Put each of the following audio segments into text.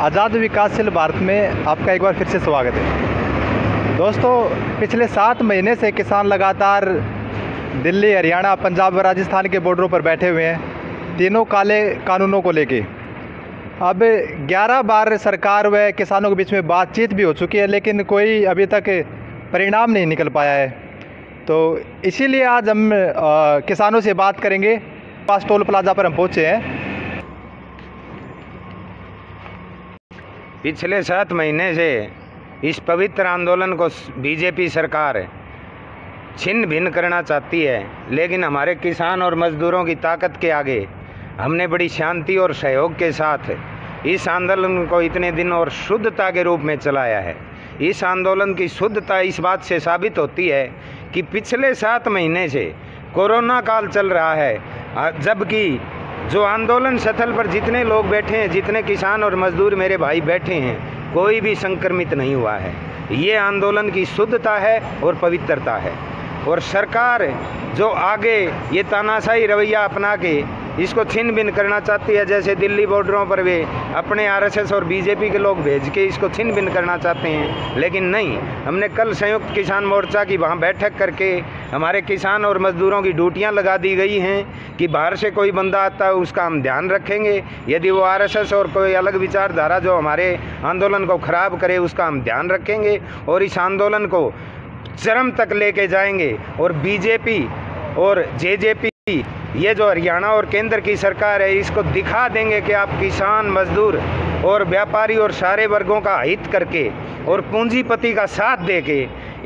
आज़ाद विकासशील भारत में आपका एक बार फिर से स्वागत है। दोस्तों, पिछले 7 महीने से किसान लगातार दिल्ली, हरियाणा, पंजाब व राजस्थान के बॉर्डरों पर बैठे हुए हैं, तीनों काले कानूनों को लेके। अब 11 बार सरकार व किसानों के बीच में बातचीत भी हो चुकी है, लेकिन कोई अभी तक परिणाम नहीं निकल पाया है। तो इसीलिए आज हम किसानों से बात करेंगे। पास टोल प्लाजा पर हम पहुँचे हैं। पिछले 7 महीने से इस पवित्र आंदोलन को बीजेपी सरकार छिन्न भिन्न करना चाहती है, लेकिन हमारे किसान और मजदूरों की ताकत के आगे हमने बड़ी शांति और सहयोग के साथ इस आंदोलन को इतने दिन और शुद्धता के रूप में चलाया है। इस आंदोलन की शुद्धता इस बात से साबित होती है कि पिछले 7 महीने से कोरोना काल चल रहा है, जबकि जो आंदोलन स्थल पर जितने लोग बैठे हैं, जितने किसान और मजदूर मेरे भाई बैठे हैं, कोई भी संक्रमित नहीं हुआ है। ये आंदोलन की शुद्धता है और पवित्रता है। और सरकार जो आगे ये तानाशाही रवैया अपना के इसको छिन्न भिन्न करना चाहती है, जैसे दिल्ली बॉर्डरों पर वे अपने आरएसएस और बीजेपी के लोग भेज के इसको छिन्न भिन्न करना चाहते हैं, लेकिन नहीं। हमने कल संयुक्त किसान मोर्चा की वहाँ बैठक करके हमारे किसान और मजदूरों की ड्यूटियाँ लगा दी गई हैं कि बाहर से कोई बंदा आता है उसका हम ध्यान रखेंगे, यदि वो आरएसएस और कोई अलग विचारधारा जो हमारे आंदोलन को ख़राब करे उसका हम ध्यान रखेंगे और इस आंदोलन को चरम तक लेके जाएंगे। और बीजेपी और जेजेपी, ये जो हरियाणा और केंद्र की सरकार है, इसको दिखा देंगे कि आप किसान, मजदूर और व्यापारी और सारे वर्गों का हित करके और पूंजीपति का साथ देके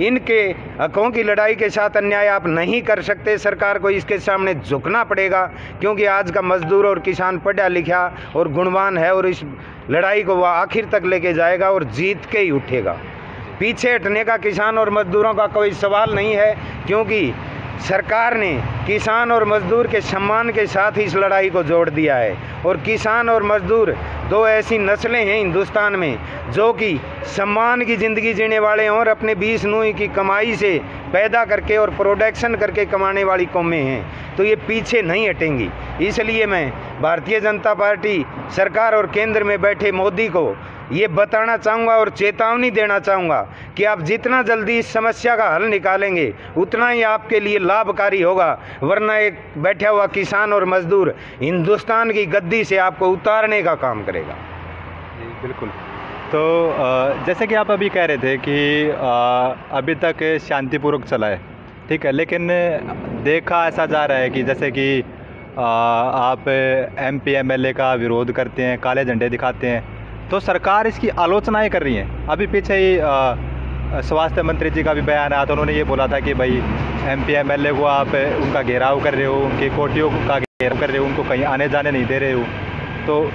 इनके हकों की लड़ाई के साथ अन्याय आप नहीं कर सकते। सरकार को इसके सामने झुकना पड़ेगा, क्योंकि आज का मजदूर और किसान पढ़ा लिखा और गुणवान है और इस लड़ाई को वह आखिर तक लेके जाएगा और जीत के ही उठेगा। पीछे हटने का किसान और मजदूरों का कोई सवाल नहीं है, क्योंकि सरकार ने किसान और मजदूर के सम्मान के साथ ही इस लड़ाई को जोड़ दिया है। और किसान और मजदूर दो ऐसी नस्लें हैं हिंदुस्तान में जो कि सम्मान की ज़िंदगी जीने वाले हैं और अपने 20 नूई की कमाई से पैदा करके और प्रोडक्शन करके कमाने वाली कौमें हैं, तो ये पीछे नहीं हटेंगी। इसलिए मैं भारतीय जनता पार्टी सरकार और केंद्र में बैठे मोदी को ये बताना चाहूँगा और चेतावनी देना चाहूँगा कि आप जितना जल्दी इस समस्या का हल निकालेंगे उतना ही आपके लिए लाभकारी होगा, वरना एक बैठा हुआ किसान और मजदूर हिंदुस्तान की गद्दी से आपको उतारने का काम करेगा। जी बिल्कुल। तो जैसे कि आप अभी कह रहे थे कि अभी तक शांतिपूर्वक चला है, ठीक है, लेकिन देखा ऐसा जा रहा है कि जैसे कि आप MP MLA का विरोध करते हैं, काले झंडे दिखाते हैं, तो सरकार इसकी आलोचनाएं कर रही है। अभी पीछे ही स्वास्थ्य मंत्री जी का भी बयान आया था, उन्होंने ये बोला था कि भाई MP MLA को आप उनका घेराव कर रहे हो, उनकी कोटियों का घेराव कर रहे हो, उनको कहीं आने जाने नहीं दे रहे हो। तो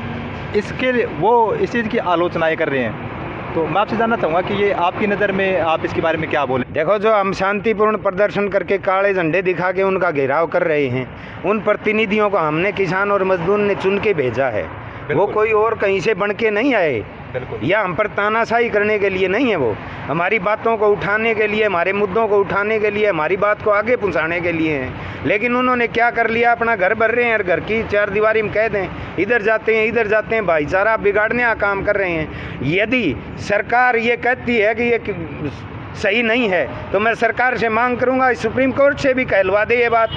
इसके लिए वो इस चीज़ की आलोचनाएं कर रहे हैं। तो मैं आपसे जानना चाहूँगा कि ये आपकी नज़र में आप इसके बारे में क्या बोले? देखो, जो हम शांतिपूर्ण प्रदर्शन करके काले झंडे दिखा के उनका घेराव कर रहे हैं, उन प्रतिनिधियों को हमने किसान और मजदूर ने चुन के भेजा है। वो कोई और कहीं से बन के नहीं आए, या हम पर तानाशाही करने के लिए नहीं है। वो हमारी बातों को उठाने के लिए, हमारे मुद्दों को उठाने के लिए, हमारी बात को आगे पहुंचाने के लिए हैं। लेकिन उन्होंने क्या कर लिया, अपना घर भर रहे हैं और घर की 4 दीवारी में कह दें इधर जाते हैं इधर जाते हैं, भाईचारा बिगाड़ने का काम कर रहे हैं। यदि सरकार ये कहती है कि ये सही नहीं है, तो मैं सरकार से मांग करूँगा सुप्रीम कोर्ट से भी कहलवा दे ये बात,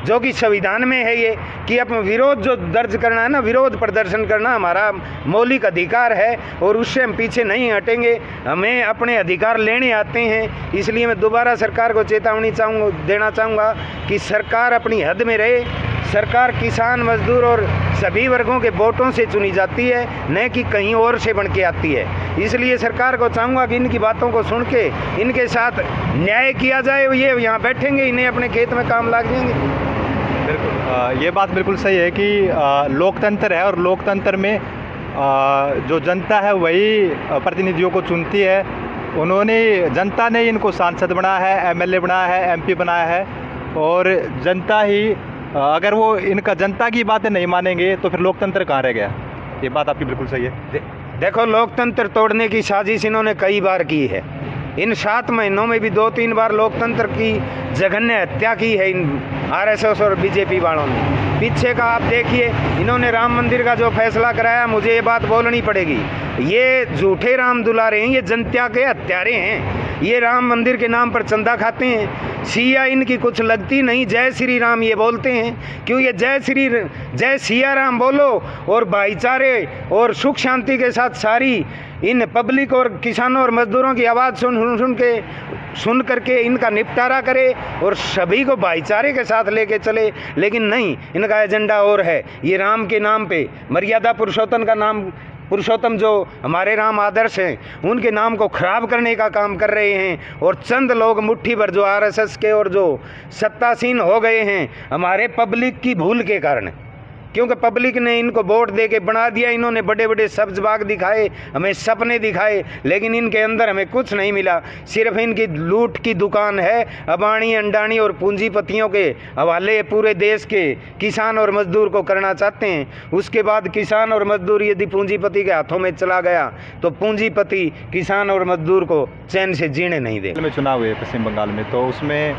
जो कि संविधान में है ये, कि अपना विरोध जो दर्ज करना है ना, विरोध प्रदर्शन करना हमारा मौलिक अधिकार है और उससे हम पीछे नहीं हटेंगे। हमें अपने अधिकार लेने आते हैं। इसलिए मैं दोबारा सरकार को चेतावनी देना चाहूँगा कि सरकार अपनी हद में रहे। सरकार किसान, मजदूर और सभी वर्गों के वोटों से चुनी जाती है, न कि कहीं और से बन के आती है। इसलिए सरकार को चाहूँगा कि इनकी बातों को सुन के इनके साथ न्याय किया जाए। ये यहाँ बैठेंगे, इन्हें अपने खेत में काम लग जाएंगे। बिल्कुल, ये बात बिल्कुल सही है कि लोकतंत्र है और लोकतंत्र में जो जनता है वही प्रतिनिधियों को चुनती है। उन्होंने, जनता ने इनको सांसद बनाया है, MLA बनाया है, MP बनाया है, और जनता ही, अगर वो इनका जनता की बातें नहीं मानेंगे तो फिर लोकतंत्र कहाँ रह गया। ये बात आपकी बिल्कुल सही है। देखो, लोकतंत्र तोड़ने की साजिश इन्होंने कई बार की है। इन 7 महीनों में भी 2-3 बार लोकतंत्र की जघन्य हत्या की है इन आरएसएस और बीजेपी वालों ने। पीछे का आप देखिए, इन्होंने राम मंदिर का जो फैसला कराया, मुझे ये बात बोलनी पड़ेगी, ये झूठे राम दुलारे हैं, ये जनता के हत्यारे हैं। ये राम मंदिर के नाम पर चंदा खाते हैं। सिया इनकी कुछ लगती नहीं, जय श्री राम ये बोलते हैं। क्यों? ये जय सिया राम बोलो और भाईचारे और सुख शांति के साथ सारी इन पब्लिक और किसानों और मजदूरों की आवाज़ सुन करके इनका निपटारा करे और सभी को भाईचारे के साथ लेके चले। लेकिन नहीं, इनका एजेंडा और है। ये राम के नाम पे मर्यादा पुरुषोत्तम जो हमारे राम आदर्श हैं उनके नाम को खराब करने का काम कर रहे हैं। और चंद लोग मुट्ठी भर जो आरएसएस के और जो सत्तासीन हो गए हैं हमारे पब्लिक की भूल के कारण, क्योंकि पब्लिक ने इनको वोट दे के बना दिया। इन्होंने बड़े बड़े सब्ज बाग दिखाए, हमें सपने दिखाए, लेकिन इनके अंदर हमें कुछ नहीं मिला। सिर्फ इनकी लूट की दुकान है। अबानी अंडानी और पूंजीपतियों के हवाले पूरे देश के किसान और मजदूर को करना चाहते हैं। उसके बाद किसान और मजदूर यदि पूंजीपति के हाथों में चला गया तो पूंजीपति किसान और मजदूर को चैन से जीने नहीं दे। में चुनाव हुए पश्चिम बंगाल में, तो उसमें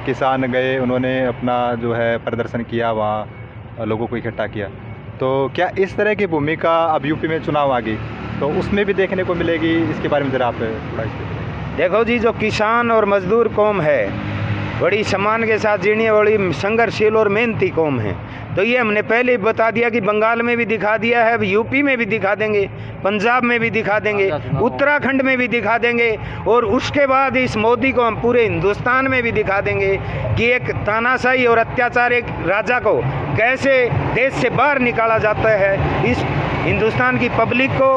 किसान गए, उन्होंने अपना जो है प्रदर्शन किया, वहाँ लोगों को इकट्ठा किया। तो क्या इस तरह की भूमिका अब यूपी में चुनाव आ गई तो उसमें भी देखने को मिलेगी? इसके बारे में ज़रा आप थोड़ा देखो जी, जो किसान और मजदूर कौम है बड़ी सम्मान के साथ जीने वाली संघर्षशील और मेहनती कौम है। तो ये हमने पहले ही बता दिया कि बंगाल में भी दिखा दिया है, अब यूपी में भी दिखा देंगे, पंजाब में भी दिखा देंगे, उत्तराखंड में भी दिखा देंगे और उसके बाद इस मोदी को हम पूरे हिंदुस्तान में भी दिखा देंगे कि एक तानाशाही और अत्याचार एक राजा को कैसे देश से बाहर निकाला जाता है। इस हिंदुस्तान की पब्लिक को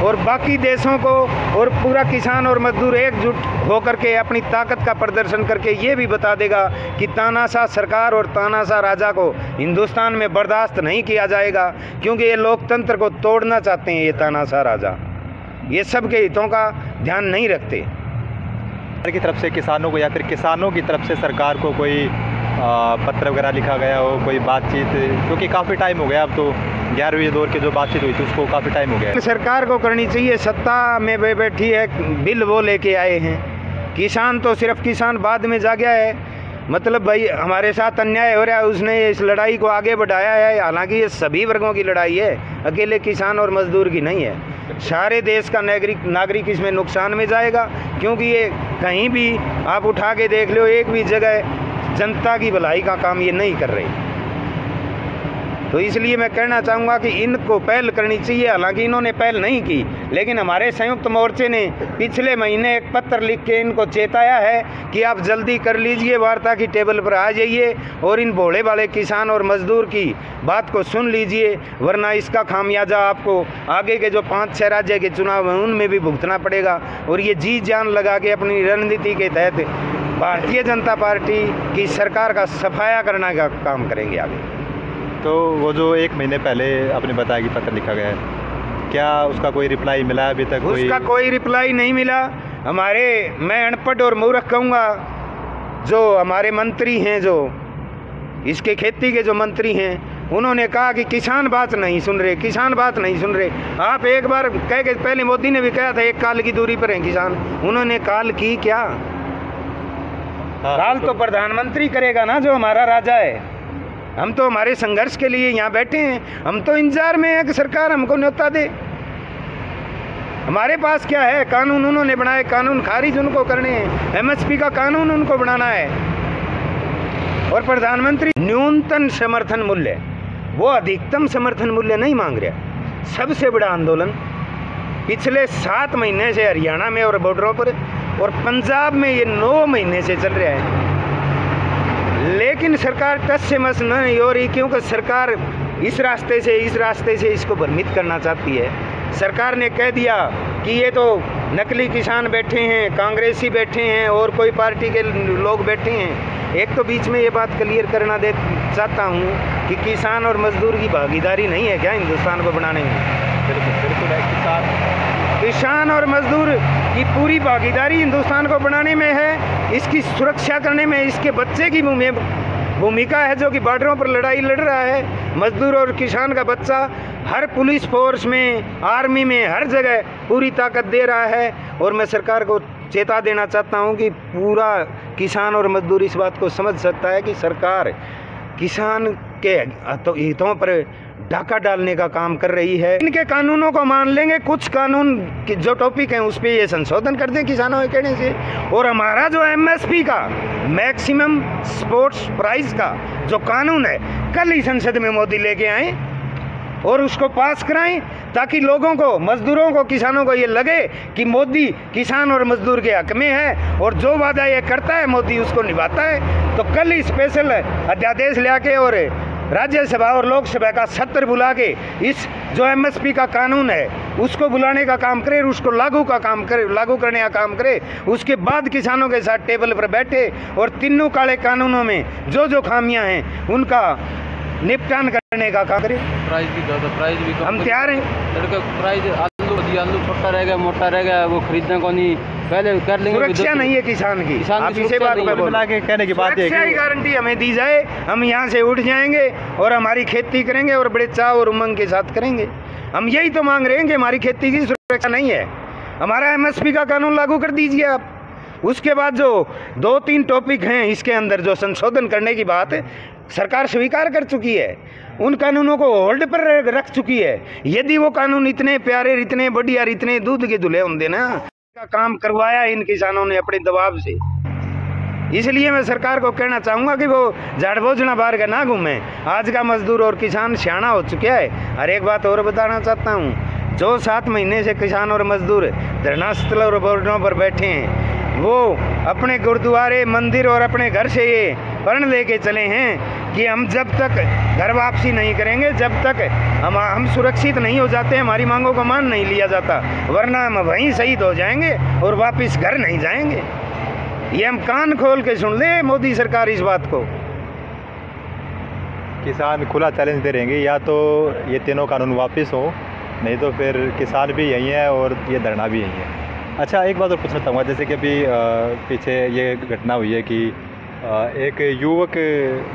और बाकी देशों को और पूरा किसान और मजदूर एकजुट होकर के अपनी ताकत का प्रदर्शन करके ये भी बता देगा कि तानाशाह सरकार और तानाशाह राजा को हिंदुस्तान में बर्दाश्त नहीं किया जाएगा, क्योंकि ये लोकतंत्र को तोड़ना चाहते हैं। ये तानाशाह राजा ये सब के हितों का ध्यान नहीं रखते। सरकार की तरफ से किसानों को या फिर किसानों की तरफ से सरकार को कोई पत्र वगैरह लिखा गया हो, कोई बातचीत? क्योंकि काफ़ी टाइम हो गया, अब तो 11वीं दौर की जो बातचीत हुई थी उसको काफ़ी टाइम हो गया। सरकार को करनी चाहिए, सत्ता में बैठी है, बिल वो लेके आए हैं। किसान तो सिर्फ किसान बाद में जा गया है, मतलब भाई हमारे साथ अन्याय हो रहा है, उसने इस लड़ाई को आगे बढ़ाया है। हालांकि ये सभी वर्गों की लड़ाई है, अकेले किसान और मजदूर की नहीं है। सारे देश का नागरिक इसमें नुकसान में जाएगा, क्योंकि ये कहीं भी आप उठा के देख लो, एक भी जगह जनता की भलाई का काम ये नहीं कर रही। तो इसलिए मैं कहना चाहूँगा कि इनको पहल करनी चाहिए। हालांकि इन्होंने पहल नहीं की, लेकिन हमारे संयुक्त मोर्चे ने पिछले महीने एक पत्र लिख के इनको चेताया है कि आप जल्दी कर लीजिए, वार्ता की टेबल पर आ जाइए और इन भोले भाले किसान और मजदूर की बात को सुन लीजिए, वरना इसका खामियाजा आपको आगे के जो 5-6 राज्य के चुनाव हैं उनमें भी भुगतना पड़ेगा। और ये जी जान लगा के अपनी रणनीति के तहत भारतीय जनता पार्टी की सरकार का सफाया करने का काम करेंगे आगे। तो वो जो 1 महीने पहले आपने बताया कि पत्र लिखा गया है, क्या उसका कोई रिप्लाई मिला अभी तक? उसका कोई रिप्लाई नहीं मिला। मैं अनपढ़ और मूर्ख कहूँगा, जो हमारे मंत्री हैं, जो इसके खेती के जो मंत्री हैं, उन्होंने कहा कि किसान बात नहीं सुन रहे। आप एक बार कह के, पहले मोदी ने भी कहा था 1 काल की दूरी पर हैं किसान, उन्होंने काल की क्या? काल तो प्रधानमंत्री करेगा ना, जो हमारा राजा है। हम तो हमारे संघर्ष के लिए यहाँ बैठे हैं, हम तो इंतजार में हैं कि सरकार हमको न्योता दे। हमारे पास क्या है? कानून उन्होंने बनाए, कानून खारिज उनको करने हैं, एमएसपी का कानून उनको बनाना है। और प्रधानमंत्री न्यूनतम समर्थन मूल्य, वो अधिकतम समर्थन मूल्य नहीं मांग रहा। सबसे बड़ा आंदोलन पिछले 7 महीने से हरियाणा में और बॉर्डरों पर और पंजाब में ये 9 महीने से चल रहा है, लेकिन सरकार टस से मस नहीं हो रही, क्योंकि सरकार इस रास्ते से इसको भ्रमित करना चाहती है। सरकार ने कह दिया कि ये तो नकली किसान बैठे हैं, कांग्रेसी बैठे हैं और कोई पार्टी के लोग बैठे हैं। एक तो बीच में ये बात क्लियर करना चाहता हूँ कि किसान और मजदूर की भागीदारी नहीं है क्या हिंदुस्तान को बनाने में? बिल्कुल किसान और मजदूर की पूरी भागीदारी हिंदुस्तान को बनाने में है, इसकी सुरक्षा करने में इसके बच्चे की भूमिका है, जो कि बॉर्डरों पर लड़ाई लड़ रहा है। मजदूर और किसान का बच्चा हर पुलिस फोर्स में, आर्मी में, हर जगह पूरी ताकत दे रहा है। और मैं सरकार को चेता देना चाहता हूं कि पूरा किसान और मजदूर इस बात को समझ सकता है कि सरकार किसान के हितों पर डाका डालने का काम कर रही है। इनके कानूनों को मान लेंगे, कुछ कानून के जो टॉपिक हैं उस पर ये संशोधन कर दें किसानों के कहने से, और हमारा जो एमएसपी का मैक्सिमम स्पोर्ट्स प्राइस का जो कानून है कल ही संसद में मोदी लेके आए और उसको पास कराएं, ताकि लोगों को, मजदूरों को, किसानों को ये लगे कि मोदी किसान और मजदूर के हक में है और जो वादा ये करता है मोदी उसको निभाता है। तो कल ही स्पेशल अध्यादेश ले आके और राज्यसभा और लोकसभा का सत्र बुला के इस जो एमएसपी का कानून है उसको बुलाने का काम करे, उसको लागू करने का काम करे। उसके बाद किसानों के साथ टेबल पर बैठे और तीनों काले कानूनों में जो जो खामियां हैं उनका निपटान करने का काम करें। प्राइस भी हम तैयार हैं। प्राइस आलू छोटा रह गया, मोटा रह गया, वो खरीदने को नहीं, पहले कर लेंगे। सुरक्षा नहीं है किसान की, आप इसे बात के कहने की बात है कि गारंटी हमें दी जाए, हम यहाँ से उठ जाएंगे और हमारी खेती करेंगे और बड़े चाव और उमंग के साथ करेंगे। हम यही तो मांग रहे हैं कि हमारी खेती की सुरक्षा नहीं है। हमारा एमएसपी का कानून लागू कर दीजिए आप। उसके बाद जो 2-3 टॉपिक हैं इसके अंदर जो संशोधन करने की बात सरकार स्वीकार कर चुकी है, उन कानूनों को होल्ड पर रख चुकी है। यदि वो कानून इतने प्यारे, इतने बढ़िया, इतने दूध के धुले होंगे ना, का काम करवाया इन किसानों ने अपने दबाव से। इसलिए मैं सरकार को कहना चाहूँगा कि वो झाड़ भोजना बाहर का ना घूमे। आज का मजदूर और किसान सियाना हो चुका है। और एक बात और बताना चाहता हूँ, जो 7 महीने से किसान और मजदूर धरना स्थल और बोर्डों पर बैठे हैं, वो अपने गुरुद्वारे, मंदिर और अपने घर से ये प्रण लेके चले हैं कि हम जब तक घर वापसी नहीं करेंगे, जब तक हम सुरक्षित नहीं हो जाते, हमारी मांगों को मान नहीं लिया जाता, वरना हम वहीं शहीद हो जाएंगे और वापस घर नहीं जाएंगे। ये हम कान खोल के सुन ले मोदी सरकार इस बात को। किसान खुला चैलेंज दे रहेंगे, या तो ये तीनों कानून वापस हो, नहीं तो फिर किसान भी यही है और ये धरना भी यही है। अच्छा, एक बात और पूछना चाहूँगा, जैसे कि अभी पीछे ये घटना हुई है कि एक युवक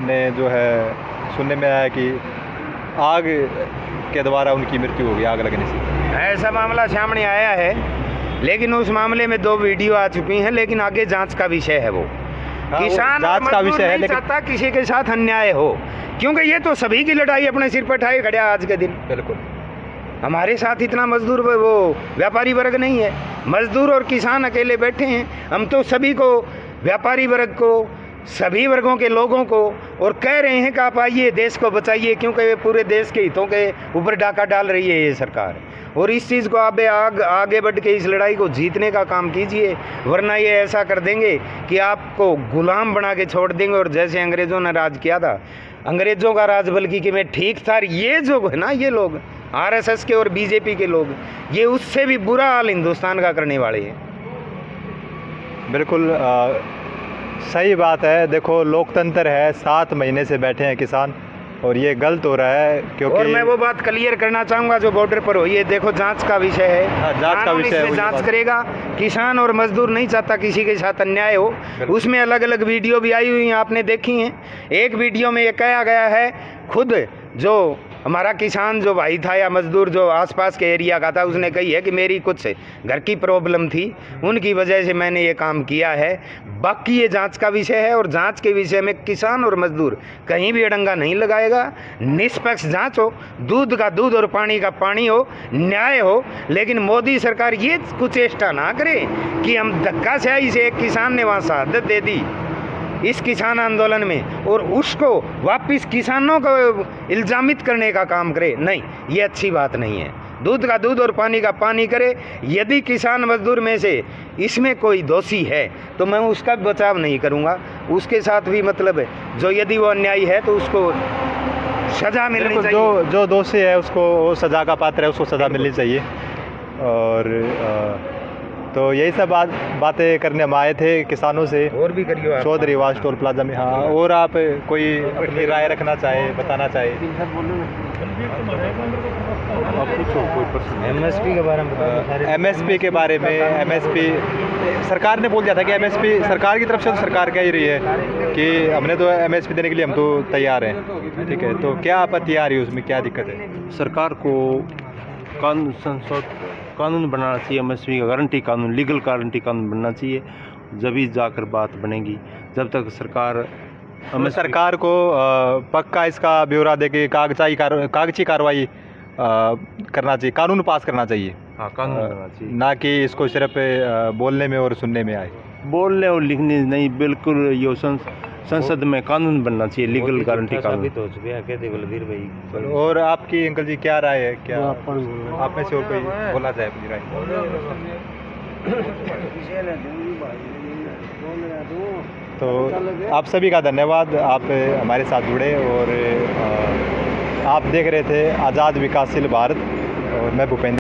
ने जो है सुनने में आया कि आग के द्वारा उनकी मृत्यु हो गई, आग लगने से। ऐसा मामला सामने आया है, लेकिन उस मामले में 2 वीडियो आ चुकी हैं, लेकिन आगे जांच का विषय है। वो किसान जांच का विषय है, लेकिन चाहता किसी के साथ अन्याय हो, क्योंकि ये तो सभी की लड़ाई अपने सिर पर उठाए खड़ा आज के दिन। बिल्कुल, हमारे साथ इतना मजदूर वो व्यापारी वर्ग नहीं है, मजदूर और किसान अकेले बैठे हैं। हम तो सभी को, व्यापारी वर्ग को, सभी वर्गों के लोगों को और कह रहे हैं कि आप आइए, देश को बचाइए, क्योंकि पूरे देश के हितों के ऊपर डाका डाल रही है ये सरकार। और इस चीज़ को आप आगे बढ़ के इस लड़ाई को जीतने का काम कीजिए, वरना ये ऐसा कर देंगे कि आपको गुलाम बना के छोड़ देंगे। और जैसे अंग्रेज़ों ने राज किया था, अंग्रेज़ों का राज बल्कि कि मैं ठीक था, ये जो है ना, ये लोग आरएसएस के और बीजेपी के लोग, ये उससे भी बुरा हाल हिंदुस्तान का करने वाले हैं। बिल्कुल सही बात है। देखो, लोकतंत्र है, 7 महीने से बैठे हैं किसान और ये गलत हो रहा है, क्योंकि और मैं वो बात क्लियर करना चाहूँगा जो बॉर्डर पर हुई है। देखो, जांच का विषय है, जांच का विषय है, जांच करेगा। किसान और मजदूर नहीं चाहता किसी के साथ अन्याय हो। उसमें अलग अलग वीडियो भी आई हुई हैं, आपने देखी हैं। एक वीडियो में ये कहा गया है, खुद जो हमारा किसान जो भाई था या मजदूर जो आसपास के एरिया का था, उसने कही है कि मेरी कुछ घर की प्रॉब्लम थी, उनकी वजह से मैंने ये काम किया है। बाकी ये जांच का विषय है और जांच के विषय में किसान और मजदूर कहीं भी अड़ंगा नहीं लगाएगा। निष्पक्ष जांच हो, दूध का दूध और पानी का पानी हो, न्याय हो। लेकिन मोदी सरकार ये कुचेष्टा ना करे कि हम धक्काशाही से एक किसान ने वहाँ शहादत दे दी इस किसान आंदोलन में और उसको वापस किसानों को इल्जामित करने का काम करे। नहीं, ये अच्छी बात नहीं है। दूध का दूध और पानी का पानी करे। यदि किसान मजदूर में से इसमें कोई दोषी है तो मैं उसका बचाव नहीं करूँगा, उसके साथ भी मतलब है जो यदि वो अन्यायी है तो उसको सज़ा मिलनी चाहिए। जो दोषी है उसको, वो सज़ा का पात्र है, उसको सज़ा मिलनी चाहिए। और तो यही सब बातें करने हम आए थे किसानों से। और भी करिए चौधरी वास टोल प्लाजा में। हाँ, और आप कोई अपनी राय रखना चाहे, बताना चाहे? एमएसपी के बारे में एमएसपी के बारे में, एमएसपी सरकार ने बोल दिया था कि एमएसपी सरकार की तरफ से, तो सरकार कह ही रही है कि हमने तो एमएसपी देने के लिए हम तो तैयार हैं। ठीक है, तो क्या आपत्ति आ रही है उसमें, क्या दिक्कत है? सरकार को कानून बनाना चाहिए, एमएसपी का गारंटी कानून, लीगल गारंटी कानून बनना चाहिए, जब ही जाकर बात बनेगी। जब तक सरकार हमें सरकार को पक्का इसका ब्यौरा दे के कागजी कार्रवाई करना चाहिए, कानून पास करना चाहिए। हाँ, कानून बनना चाहिए, ना कि इसको सिर्फ बोलने में और सुनने में आए। बोलने और लिखने नहीं, बिल्कुल ये संसद में कानून बनना चाहिए, लीगल गारंटी कानून। तो कहते बलबीर भाई। और आपकी अंकल जी क्या राय है, क्या आप में से और कोई बोला जाए अपनी राय? तो आप सभी का धन्यवाद, आप हमारे साथ जुड़े और आप देख रहे थे आज़ाद विकासशील भारत, और मैं भूपेंद्र।